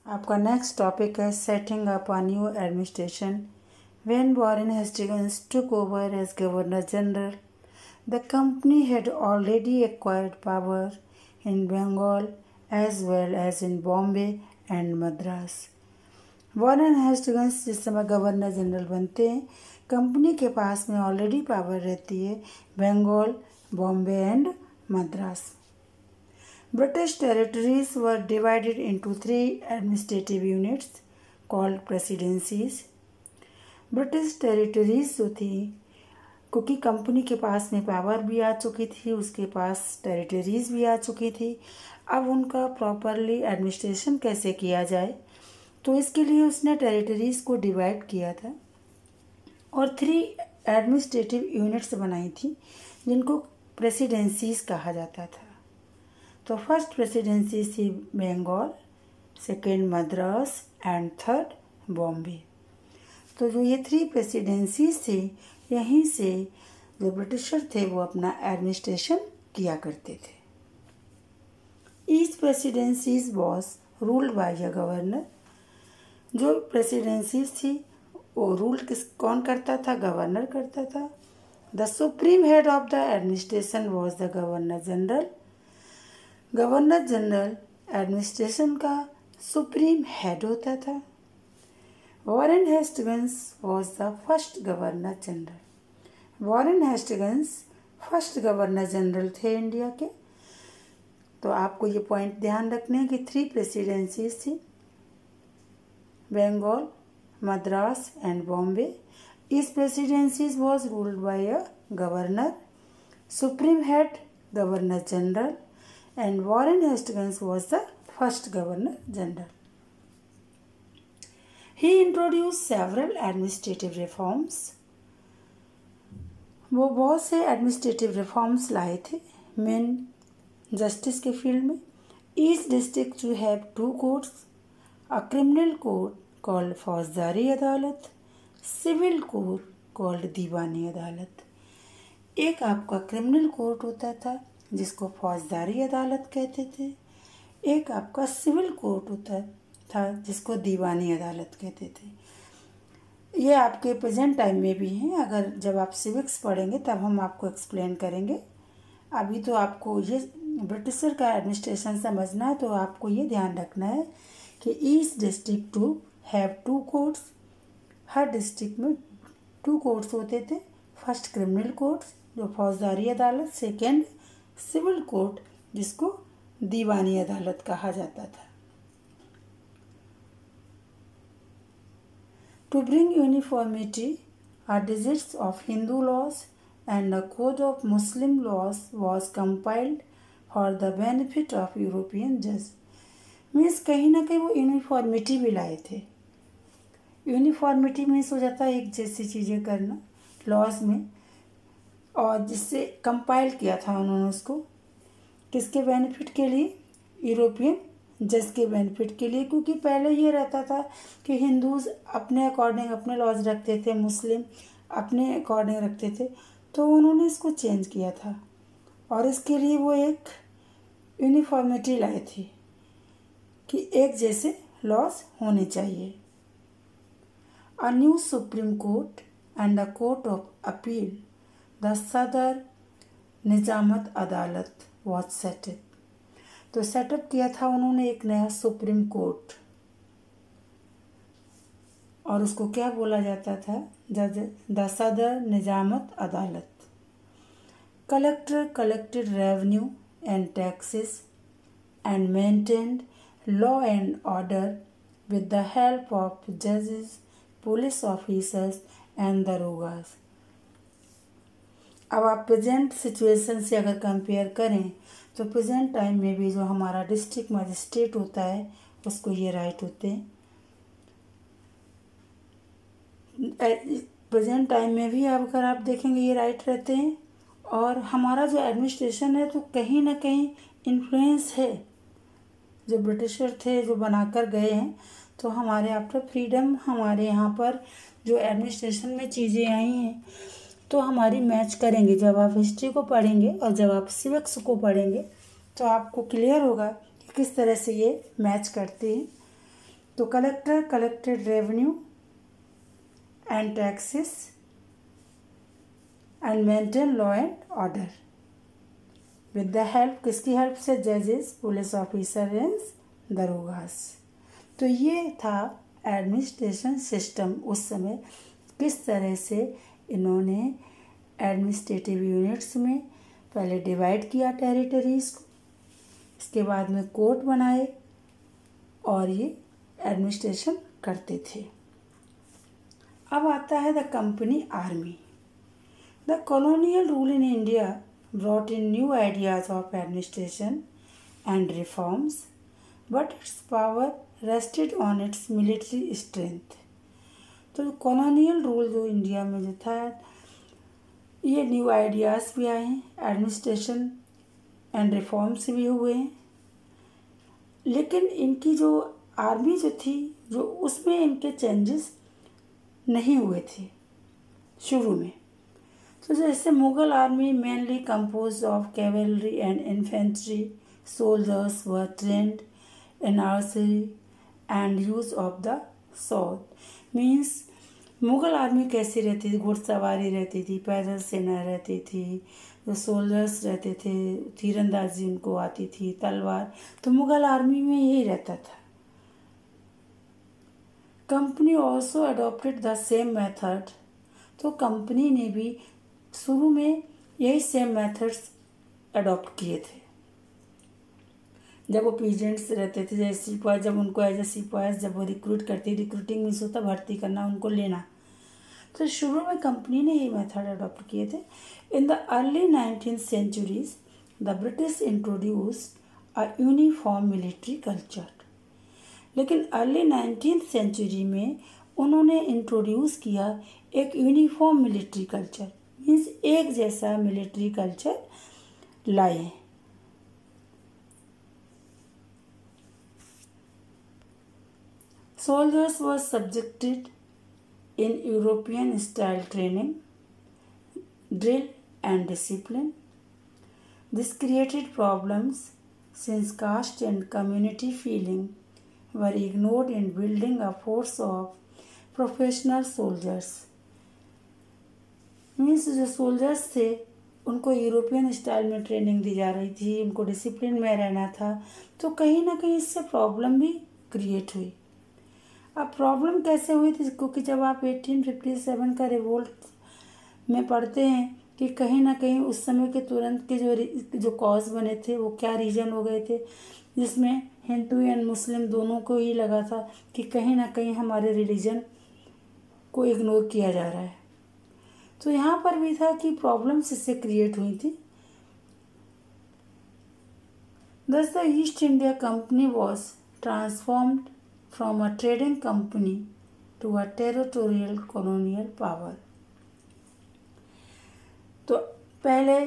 आपका next topic है setting up a new administration. When Warren Hastings took over as governor general, the company had already acquired power in Bengal as well as in Bombay and Madras. Warren Hastings जिस समय governor general बनते हैं, company के पास में already power रहती है Bengal, Bombay and Madras. British territories were divided into 3 administrative units called presidencies. British territories जो थी, क्योंकि कंपनी के पास में पावर भी आ चुकी थी, उसके पास टेरिटरीज भी आ चुकी थी। अब उनका प्रॉपरली एडमिनिस्ट्रेशन कैसे किया जाए, तो इसके लिए उसने टेरिटरीज को डिवाइड किया था और 3 एडमिनिस्ट्रेटिव यूनिट्स बनाई थी जिनको प्रेसिडेंसीज कहा जाता था। तो फर्स्ट प्रेसिडेंसी थी Bengal, second Madras and third Bombay. तो जो ये 3 प्रेसिडेंसीज थी, यहीं से जो ब्रिटिशर थे वो अपना एडमिनिस्ट्रेशन किया करते थे। Each presidencies was ruled by a governor. जो प्रेसिडेंसीज थी वो रूल कौन करता था? गवर्नर करता था। The supreme head of the administration was the governor general. Governor general administration का सुप्रीम हेड होता था। Warren Hastings was the first governor general. Warren Hastings first governor general थे इंडिया के। तो आपको ये पॉइंट ध्यान रखने हैं कि 3 प्रेसिडेंसीज थी, Bengal, Madras and Bombay. Each presidencies was ruled by a governor, supreme head governor general, and Warren Hastings was the first governor general. He introduced several administrative reforms. वो बहुत से एडमिनिस्ट्रेटिव रिफॉर्म्स लाए थे मेन जस्टिस के फील्ड में। Each district to have 2 courts, a criminal court called फौजदारी अदालत, civil court called दीवानी अदालत। एक आपका क्रिमिनल कोर्ट होता था जिसको फौजदारी अदालत कहते थे, एक आपका सिविल कोर्ट होता था जिसको दीवानी अदालत कहते थे। ये आपके प्रेजेंट टाइम में भी हैं। अगर जब आप सिविक्स पढ़ेंगे तब हम आपको एक्सप्लेन करेंगे। अभी तो आपको ये ब्रिटिशर का एडमिनिस्ट्रेशन समझना है, तो आपको ये ध्यान रखना है कि each district to have 2 courts. हर डिस्ट्रिक्ट में 2 कोर्ट्स होते थे। फर्स्ट क्रिमिनल कोर्ट जो फौजदारी अदालत, सेकेंड सिविल कोर्ट जिसको दीवानी अदालत कहा जाता था। To bring uniformity a digest of Hindu laws and a code of Muslim laws was compiled for the benefit of European जज। मीन्स कहीं ना कहीं वो यूनिफॉर्मिटी भी लाए थे। यूनिफॉर्मिटी मीन्स हो जाता है एक जैसी चीज़ें करना लॉज में, और जिससे कंपाइल किया था उन्होंने उसको किसके बेनिफिट के लिए? यूरोपियन जज के बेनिफिट के लिए। क्योंकि पहले ये रहता था कि हिंदूज़ अपने अकॉर्डिंग अपने लॉज रखते थे, मुस्लिम अपने अकॉर्डिंग रखते थे, तो उन्होंने इसको चेंज किया था और इसके लिए वो एक यूनिफॉर्मिटी लाई थी कि एक जैसे लॉज होने चाहिए। A new supreme court and a court of appeal, the सदर निजामत अदालत वॉज सेटअप। तो सेटअप किया था उन्होंने एक नया सुप्रीम कोर्ट, और उसको क्या बोला जाता था? द सदर निजामत अदालत। Collector collected revenue and taxes and maintained law and order with the help of जजेस, पुलिस ऑफिसर्स एंड दरोगास। अब आप प्रेजेंट सिचुएशन से अगर कंपेयर करें तो प्रेजेंट टाइम में भी जो हमारा डिस्ट्रिक्ट मजिस्ट्रेट होता है उसको ये राइट होते हैं। प्रेजेंट टाइम में भी अगर आप देखेंगे ये राइट रहते हैं। और हमारा जो एडमिनिस्ट्रेशन है तो कहीं ना कहीं इन्फ्लुएंस है, जो ब्रिटिशर थे जो बनाकर गए हैं, तो हमारे आफ्टर फ्रीडम हमारे यहाँ पर जो एडमिनिस्ट्रेशन में चीज़ें आई हैं तो हमारी मैच करेंगे। जब आप हिस्ट्री को पढ़ेंगे और जब आप सिविक्स को पढ़ेंगे तो आपको क्लियर होगा कि किस तरह से ये मैच करते हैं। तो collector collected revenue and taxes and maintain law and order with the help, किसकी हेल्प से? जजेस, पुलिस ऑफिसर एंड दरोगास। तो ये था एडमिनिस्ट्रेशन सिस्टम उस समय, किस तरह से इन्होंने एडमिनिस्ट्रेटिव यूनिट्स में पहले डिवाइड किया टेरिटरीज को, इसके बाद में कोर्ट बनाए और ये एडमिनिस्ट्रेशन करते थे। अब आता है the company army. The colonial rule in India brought in new ideas of administration and reforms, but its power rested on its military strength. तो कॉलोनियल रूल जो इंडिया में जो था, ये न्यू आइडियाज़ भी आए हैं, एडमिनिस्ट्रेशन एंड रिफॉर्म्स भी हुए हैं, लेकिन इनकी जो आर्मी जो थी, जो उसमें इनके चेंजेस नहीं हुए थे शुरू में। तो जैसे Mughal army mainly compose of cavalry and infantry, soldiers were trend in archery and use of the sword. Means Mughal army कैसी रहती थी? घुड़सवारी रहती थी, पैदल सेना रहती थी, जो सोल्जर्स रहते थे तीरंदाजी उनको आती थी, तलवार, तो मुगल आर्मी में यही रहता था। Company also adopted the same method. तो कंपनी ने भी शुरू में यही सेम मेथड्स अडॉप्ट किए थे। जब वो पीजेंट्स रहते थे, जैसे सिपाही, जब उनको एज ए सिपाही जब वो रिक्रूट करती, रिक्रूटिंग मीन्स होता भर्ती करना, उनको लेना, तो शुरू में कंपनी ने यही मेथड अडॉप्ट किए थे। In the early 19th centuries the British introduced a uniform military culture. लेकिन अर्ली 19th century में उन्होंने इंट्रोड्यूस किया एक यूनिफॉर्म मिलिट्री कल्चर, मीन्स एक जैसा मिलिट्री कल्चर लाए। Soldiers were subjected in European style training, drill and discipline. This created problems since caste and community feeling were ignored in building a force of professional soldiers. Means जो soldiers थे उनको European style में training दी जा रही थी, उनको discipline में रहना था, तो कहीं ना कहीं इससे प्रॉब्लम भी क्रिएट हुई। अब प्रॉब्लम कैसे हुई थी? क्योंकि जब आप 1857 का रिवोल्ट में पढ़ते हैं कि कहीं ना कहीं उस समय के तुरंत के जो कॉज बने थे, वो क्या रीजन हो गए थे, जिसमें हिंदू एंड मुस्लिम दोनों को ही लगा था कि कहीं ना कहीं हमारे रिलीजन को इग्नोर किया जा रहा है। तो यहाँ पर भी था कि प्रॉब्लम्स इससे क्रिएट हुई थी। Thus the East India Company was transformed from a trading company to a territorial colonial power. तो पहले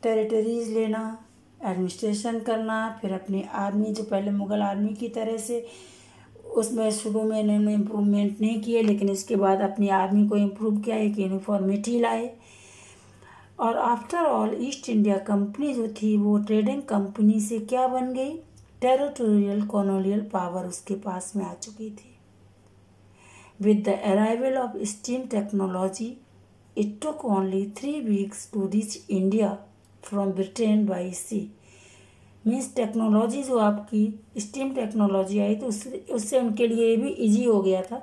टेरिटरीज लेना, एडमिनिस्ट्रेशन करना, फिर अपनी आर्मी जो पहले मुगल आर्मी की तरह से उसमें शुरू में इन्होंने इम्प्रूवमेंट नहीं किए, लेकिन इसके बाद अपनी आर्मी को इम्प्रूव किया, एक यूनिफॉर्मिटी लाए। और after all east India company जो थी वो ट्रेडिंग कंपनी से क्या बन गई? टेरिटोरियल कॉलोनियल पावर उसके पास में आ चुकी थी। With the arrival of steam technology it took only 3 weeks to reach India from Britain by sea. Means technology जो आपकी स्टीम टेक्नोलॉजी आई तो उससे उनके लिए ये भी इजी हो गया था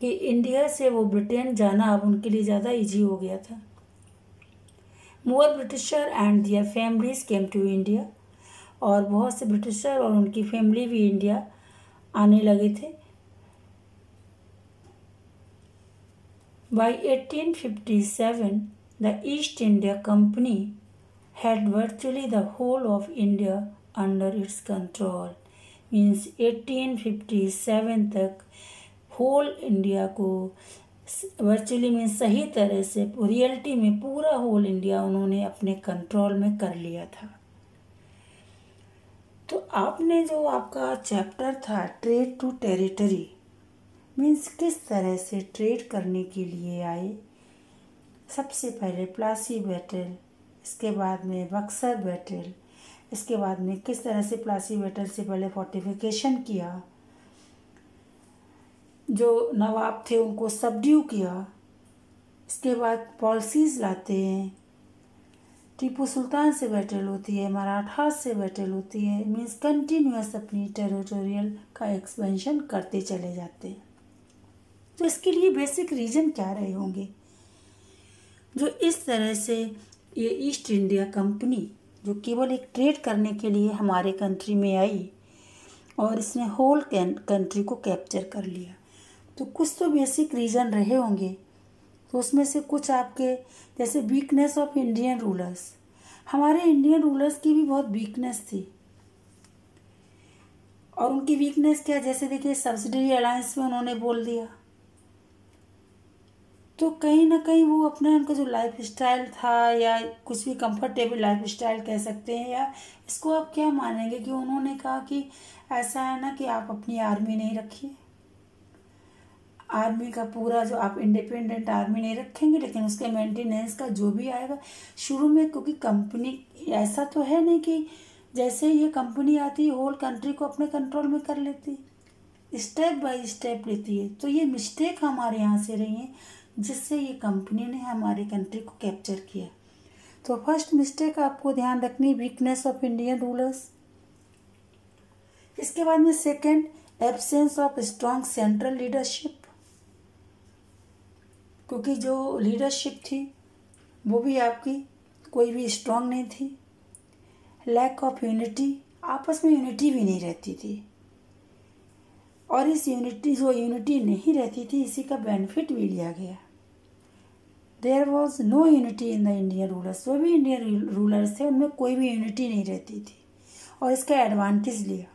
कि इंडिया से वो ब्रिटेन जाना अब उनके लिए ज़्यादा इजी हो गया था। More Britisher and their families came to India, और बहुत से ब्रिटिशर और उनकी फैमिली भी इंडिया आने लगे थे। By 1857 the east India company had virtually the whole of India under its control. Means 1857 तक होल इंडिया को वर्चुअली मीन्स सही तरह से रियलिटी में पूरा होल इंडिया उन्होंने अपने कंट्रोल में कर लिया था। तो आपने जो आपका चैप्टर था ट्रेड टू टेरिटरी, मीन्स किस तरह से ट्रेड करने के लिए आए। सबसे पहले प्लासी बैटल, इसके बाद में बक्सर बैटल, इसके बाद में किस तरह से प्लासी बैटल से पहले फोर्टिफिकेशन किया, जो नवाब थे उनको सबड्यू किया। इसके बाद पॉलिसीज़ लाते हैं, टीपू सुल्तान से बैटल होती है, मराठा से बैटल होती है, मीन्स कंटिन्यूअस अपनी टेरिटोरियल का एक्सपेंशन करते चले जाते हैं। तो इसके लिए बेसिक रीज़न क्या रहे होंगे जो इस तरह से ये ईस्ट इंडिया कंपनी जो केवल एक ट्रेड करने के लिए हमारे कंट्री में आई और इसने होल कंट्री को कैप्चर कर लिया। तो कुछ तो बेसिक रीज़न रहे होंगे। तो उसमें से कुछ आपके जैसे वीकनेस ऑफ इंडियन रूलर्स, हमारे इंडियन रूलर्स की भी बहुत वीकनेस थी। और उनकी वीकनेस क्या, जैसे देखिए सब्सिडरी अलायंस में उन्होंने बोल दिया, तो कहीं ना कहीं वो अपना उनका जो लाइफ स्टाइल था या कुछ भी कंफर्टेबल लाइफ स्टाइल कह सकते हैं, या इसको आप क्या मानेंगे कि उन्होंने कहा कि ऐसा है ना कि आप अपनी आर्मी नहीं रखिए, आर्मी का पूरा जो आप इंडिपेंडेंट आर्मी नहीं रखेंगे, लेकिन उसके मेंटेनेंस का जो भी आएगा शुरू में, क्योंकि कंपनी ऐसा तो है नहीं कि जैसे ये कंपनी आती है होल कंट्री को अपने कंट्रोल में कर लेती, स्टेप बाय स्टेप लेती है। तो ये मिस्टेक हमारे यहाँ से रही है जिससे ये कंपनी ने हमारे कंट्री को कैप्चर किया। तो फर्स्ट मिस्टेक आपको ध्यान रखनी, वीकनेस ऑफ इंडियन रूलर्स। इसके बाद में second, absence of strong central leadership, क्योंकि जो लीडरशिप थी वो भी आपकी कोई भी स्ट्रॉन्ग नहीं थी। लैक ऑफ यूनिटी, आपस में यूनिटी भी नहीं रहती थी, और इस यूनिटी नहीं रहती थी इसी का बेनिफिट भी लिया गया। There was no unity in the Indian rulers, जो भी इंडियन रूलर्स थे उनमें कोई भी यूनिटी नहीं रहती थी और इसका एडवांटेज लिया।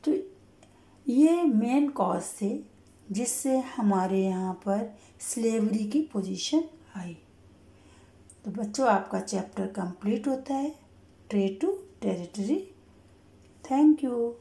तो ये मेन कॉज थे जिससे हमारे यहाँ पर स्लेवरी की पोजीशन आई। तो बच्चों आपका चैप्टर कंप्लीट होता है, trade to territory. Thank you.